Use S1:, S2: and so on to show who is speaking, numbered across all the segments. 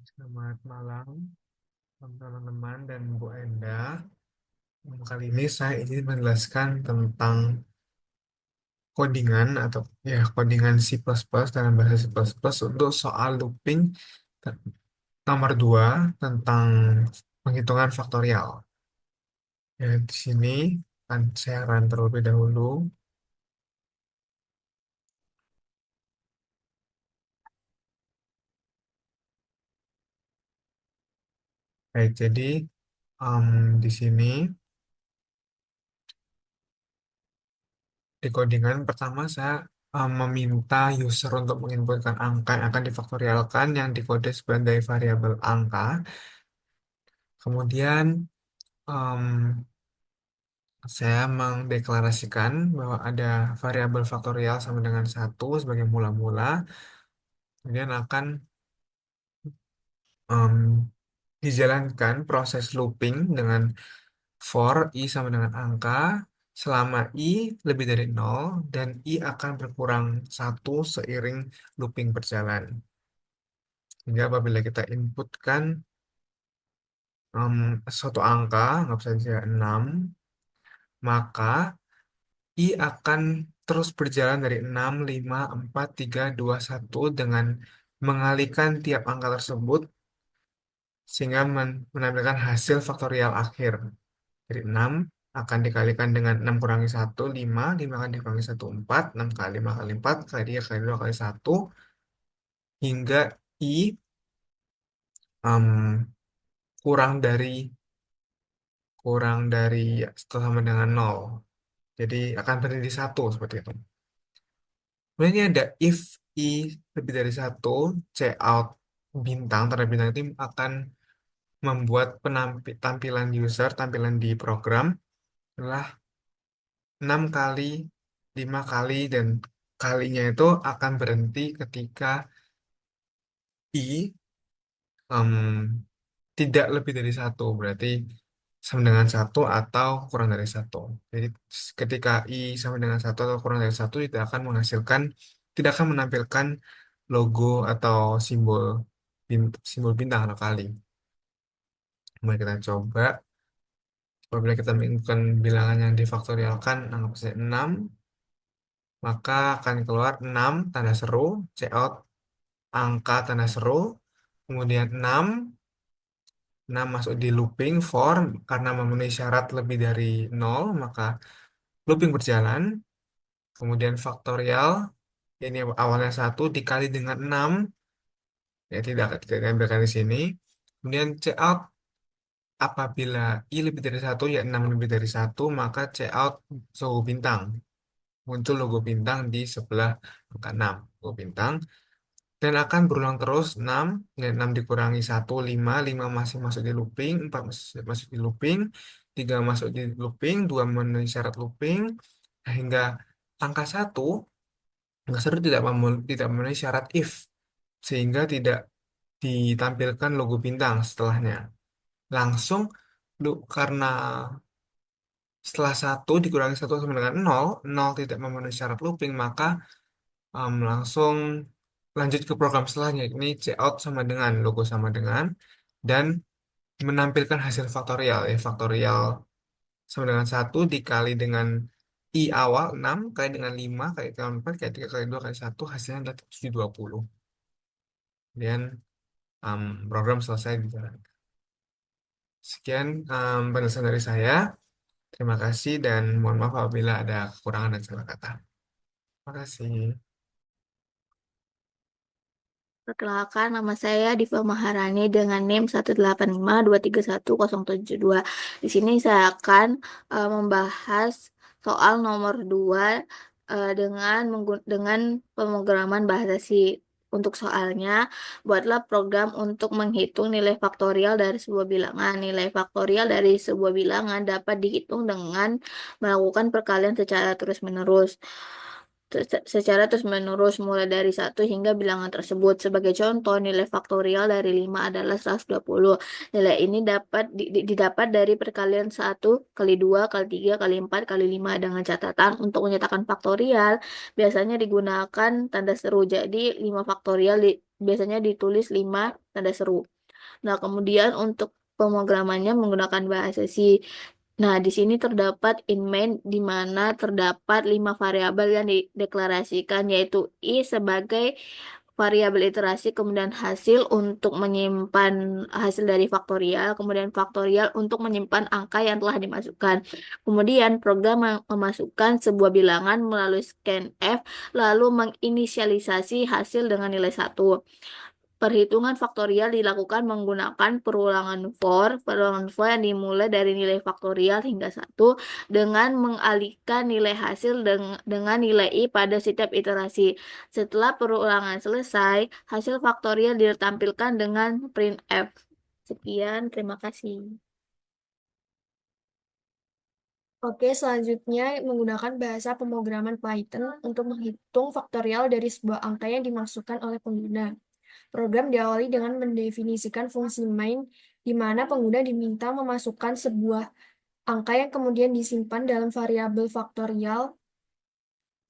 S1: Selamat malam teman-teman dan Bu Enda. Kali ini saya ingin menjelaskan tentang codingan atau codingan C++ dalam bahasa C++ untuk soal looping te- nomor 2 tentang penghitungan faktorial. Ya, di sini saya run terlebih dahulu. Baik, jadi em, di sini di codingan pertama saya meminta user untuk menginputkan angka yang akan difaktorialkan yang dikode sebagai variabel angka. Kemudian em, saya mendeklarasikan bahwa ada variabel faktorial sama dengan satu sebagai mula-mula. Kemudian akan em, dijalankan proses looping dengan for i sama dengan angka selama i lebih dari nol dan i akan berkurang satu seiring looping berjalan. Hingga apabila kita inputkan em, suatu angka, anggap saja 6, maka I akan terus berjalan dari 6, 5, 4, 3, 2, 1 dengan mengalihkan tiap angka tersebut sehingga menampilkan hasil faktorial akhir. Dari 6 akan dikalikan dengan 6 kurangi 1, 5, 5 akan dikurangi 1, 4, 6 kali 5 kali 4, kali 3 kali 2 kali 1, hingga I em, kurang dari sama dengan nol. Jadi akan berhenti di 1 seperti itu. Kemudian ini ada if i lebih dari satu, out bintang, tanda bintang itu akan membuat tampilan user, tampilan di program adalah 6 kali, 5 kali, dan kalinya itu akan berhenti ketika i tidak lebih dari satu, berarti sama dengan satu atau kurang dari satu. Jadi ketika i sama dengan satu atau kurang dari satu tidak akan menampilkan logo atau simbol bintang atau kali. Mari kita coba. Apabila kita menginginkan bilangan yang difaktorialkan, anggap saja 6, maka akan keluar 6 tanda seru, cout angka tanda seru, kemudian 6 masuk di looping for karena memenuhi syarat lebih dari nol, maka looping berjalan. Kemudian faktorial, ini awalnya satu dikali dengan 6, ya tidak diambilkan di sini. Kemudian cout apabila i lebih dari satu, ya 6 lebih dari satu, maka cout logo bintang. Muncul logo bintang di sebelah angka 6, logo bintang. Dan akan berulang terus 6, dan 6 dikurangi satu 5, 5 masih masuk di looping, 4 masih masuk di looping, 3 masuk di looping, 2 memenuhi syarat looping, hingga angka satu tidak memenuhi syarat if, sehingga tidak ditampilkan logo bintang setelahnya. Langsung, karena setelah satu dikurangi satu sama dengan nol, nol tidak memenuhi syarat looping, maka langsung lanjut ke program setelahnya. Ini cout sama dengan logo sama dengan dan menampilkan hasil faktorial. Ya, faktorial sama dengan satu dikali dengan i awal 6 kali dengan 5 kali dengan 4 kali 3 kali 2 kali satu, hasilnya adalah 720. Kemudian program selesai dijalankan. Sekian penjelasan dari saya. Terima kasih dan mohon maaf apabila ada kekurangan dan salah kata. Terima kasih.
S2: Perkenalkan, nama saya Diva Maharani dengan NIM 185231072. Di sini saya akan membahas soal nomor 2 dengan pemrograman bahasa C. Untuk soalnya, buatlah program untuk menghitung nilai faktorial dari sebuah bilangan. Nilai faktorial dari sebuah bilangan dapat dihitung dengan melakukan perkalian secara terus-menerus secara terus-menerus mulai dari satu hingga bilangan tersebut. Sebagai contoh, nilai faktorial dari 5 adalah 120. Nilai ini didapat dari perkalian satu kali 2 kali 3 kali 4 kali 5 dengan catatan untuk menyatakan faktorial biasanya digunakan tanda seru. Jadi 5 faktorial biasanya ditulis 5 tanda seru. Nah, kemudian untuk pemrogramannya menggunakan bahasa C. Nah, di sini terdapat in main di mana terdapat 5 variabel yang dideklarasikan, yaitu I sebagai variabel iterasi, kemudian hasil untuk menyimpan hasil dari faktorial, kemudian faktorial untuk menyimpan angka yang telah dimasukkan. Kemudian program memasukkan sebuah bilangan melalui scanf, lalu menginisialisasi hasil dengan nilai 1. Perhitungan faktorial dilakukan menggunakan perulangan for yang dimulai dari nilai faktorial hingga 1 dengan mengalihkan nilai hasil dengan nilai I pada setiap iterasi. Setelah perulangan selesai, hasil faktorial ditampilkan dengan printf. Sekian, terima kasih.
S3: Oke, selanjutnya menggunakan bahasa pemrograman Python untuk menghitung faktorial dari sebuah angka yang dimasukkan oleh pengguna. Program diawali dengan mendefinisikan fungsi main, di mana pengguna diminta memasukkan sebuah angka yang kemudian disimpan dalam variabel faktorial.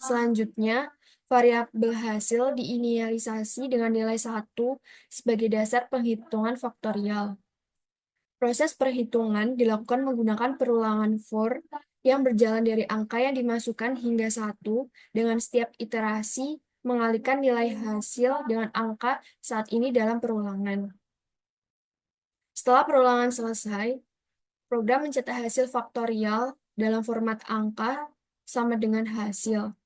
S3: Selanjutnya, variabel hasil diinisialisasi dengan nilai 1 sebagai dasar penghitungan faktorial. Proses perhitungan dilakukan menggunakan perulangan for yang berjalan dari angka yang dimasukkan hingga 1 dengan setiap iterasi mengalihkan nilai hasil dengan angka saat ini dalam perulangan. Setelah perulangan selesai, program mencetak hasil faktorial dalam format angka sama dengan hasil.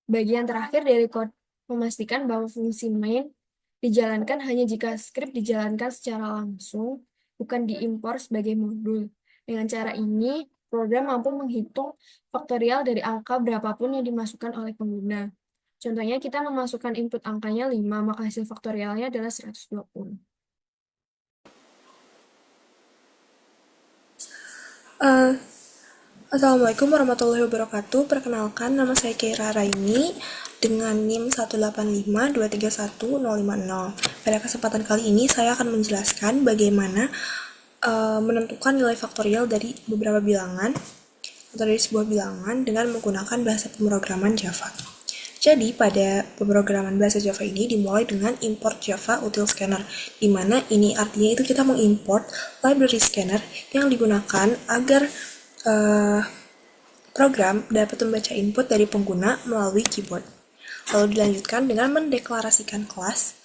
S3: Bagian terakhir dari kode memastikan bahwa fungsi main dijalankan hanya jika skrip dijalankan secara langsung, bukan diimpor sebagai modul. Dengan cara ini, program mampu menghitung faktorial dari angka berapapun yang dimasukkan oleh pengguna. Contohnya, kita memasukkan input angkanya 5, maka hasil faktorialnya adalah 120.
S4: Assalamualaikum warahmatullahi wabarakatuh. Perkenalkan, nama saya Keira Raini dengan NIM 185231050. Pada kesempatan kali ini saya akan menjelaskan bagaimana menentukan nilai faktorial dari beberapa bilangan atau dari sebuah bilangan dengan menggunakan bahasa pemrograman Java. Jadi pada pemrograman bahasa Java ini dimulai dengan import Java util scanner, di mana ini artinya itu kita mengimport library scanner yang digunakan agar program dapat membaca input dari pengguna melalui keyboard. Lalu dilanjutkan dengan mendeklarasikan kelas,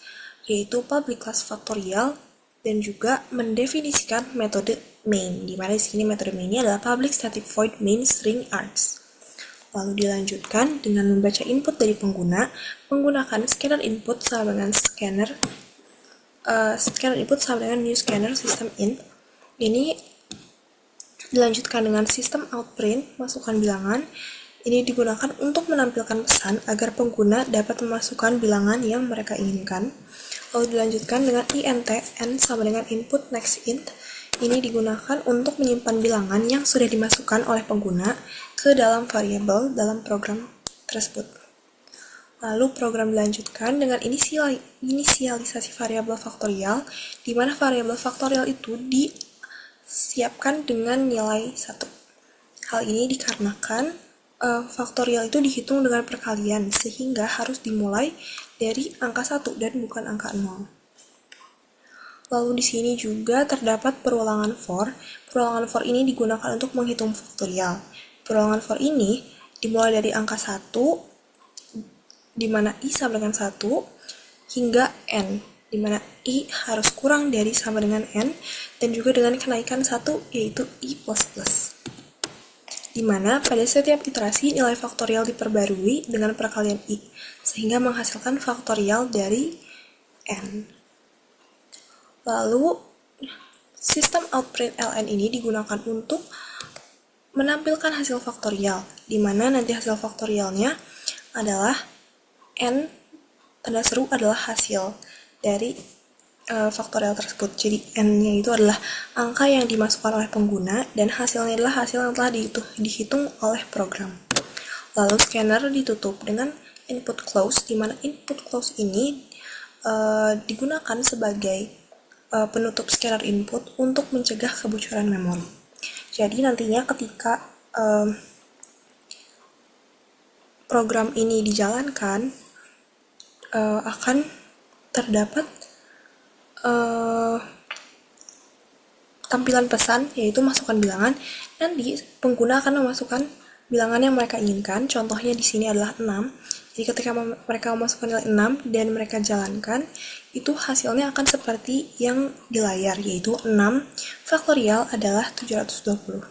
S4: yaitu public class factorial, dan juga mendefinisikan metode main, di mana di sini metode mainnya adalah public static void main string args. Lalu dilanjutkan dengan membaca input dari pengguna menggunakan scanner input sama dengan scanner input sama dengan new scanner system int. Ini dilanjutkan dengan sistem outprint masukkan bilangan. Ini digunakan untuk menampilkan pesan agar pengguna dapat memasukkan bilangan yang mereka inginkan. Lalu dilanjutkan dengan int n sama dengan input next int. Ini digunakan untuk menyimpan bilangan yang sudah dimasukkan oleh pengguna ke dalam variabel dalam program tersebut. Lalu program dilanjutkan dengan inisialisasi variabel faktorial, di mana variabel faktorial itu disiapkan dengan nilai 1. Hal ini dikarenakan faktorial itu dihitung dengan perkalian, sehingga harus dimulai dari angka 1 dan bukan angka 0. Lalu di sini juga terdapat perulangan for. Perulangan for ini digunakan untuk menghitung faktorial. Perulangan for ini dimulai dari angka 1, di mana I sama dengan 1, hingga N, di mana I harus kurang dari sama dengan N, dan juga dengan kenaikan 1, yaitu I++. Di mana pada setiap iterasi nilai faktorial diperbarui dengan perkalian I, sehingga menghasilkan faktorial dari N. Lalu, sistem outprint ln ini digunakan untuk menampilkan hasil faktorial, di mana nanti hasil faktorialnya adalah N tanda seru adalah hasil dari faktorial tersebut. Jadi N-nya itu adalah angka yang dimasukkan oleh pengguna dan hasilnya adalah hasil yang telah dihitung oleh program. Lalu scanner ditutup dengan input close, di mana input close ini digunakan sebagai penutup scanner input untuk mencegah kebocoran memori. Jadi nantinya ketika program ini dijalankan akan terdapat tampilan pesan, yaitu masukkan bilangan. Nanti pengguna akan memasukkan bilangan yang mereka inginkan. Contohnya di sini adalah 6. Jadi ketika mereka memasukkan nilai 6 dan mereka jalankan, itu hasilnya akan seperti yang di layar, yaitu 6 faktorial adalah 720.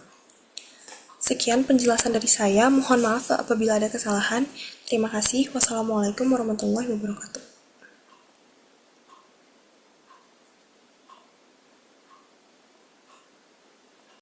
S4: Sekian penjelasan dari saya. Mohon maaf apabila ada kesalahan. Terima kasih. Wassalamualaikum warahmatullahi wabarakatuh.